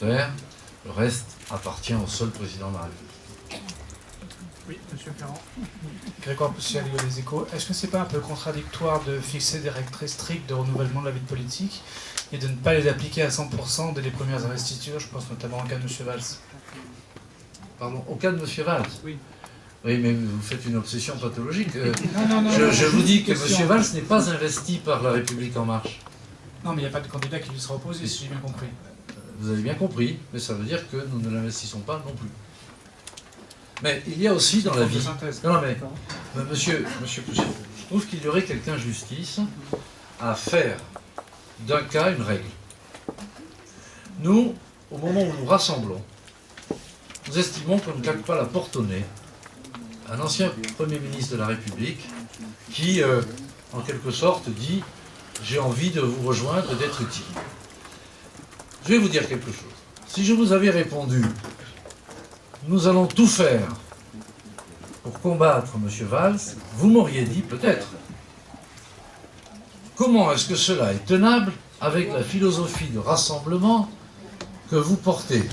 parlementaires. Le reste appartient au seul président de la République. Oui, monsieur Ferrand. Grégoire Poussial, Les Échos. Est-ce que c'est pas un peu contradictoire de fixer des règles très strictes de renouvellement de la vie politique et de ne pas les appliquer à 100% dès les premières investitures? Je pense notamment au cas de M. Valls. Pardon, au cas de M. Valls? Oui. Oui, mais vous faites une obsession pathologique. Non, Je vous dis que M. Valls n'est pas investi par La République En Marche. Non, mais il n'y a pas de candidat qui lui sera opposé, si j'ai bien compris. Vous avez bien compris, mais ça veut dire que nous ne l'investissons pas non plus. Mais il y a aussi dans la vie... Non, mais, monsieur Poussial, je trouve qu'il y aurait quelque injustice à faire d'un cas une règle. Nous, au moment où nous rassemblons, nous estimons qu'on ne claque pas la porte au nez à un ancien Premier ministre de la République qui, en quelque sorte, dit « j'ai envie de vous rejoindre et d'être utile ». Je vais vous dire quelque chose. Si je vous avais répondu « nous allons tout faire pour combattre M. Valls », vous m'auriez dit peut-être. Comment est-ce que cela est tenable avec la philosophie de rassemblement que vous portez?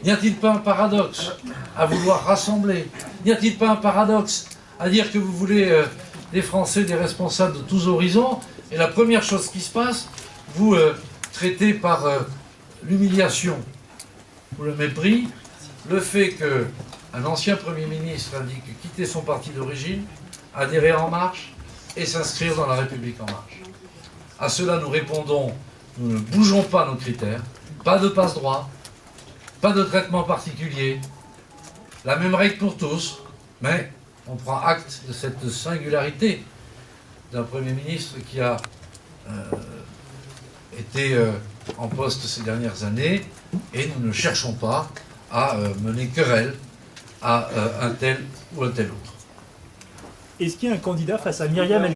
N'y a-t-il pas un paradoxe à vouloir rassembler? N'y a-t-il pas un paradoxe à dire que vous voulez des Français, des responsables de tous horizons, et la première chose qui se passe, vous traitez par l'humiliation ou le mépris le fait qu'un ancien Premier ministre indique quitter son parti d'origine, adhérer En Marche et s'inscrire dans la République En Marche. À cela, nous répondons, nous ne bougeons pas nos critères, pas de passe-droit, pas de traitement particulier, la même règle pour tous, mais on prend acte de cette singularité d'un Premier ministre qui a été en poste ces dernières années, et nous ne cherchons pas à mener querelle à un tel ou un tel autre. Est-ce qu'il y a un candidat face à Myriam El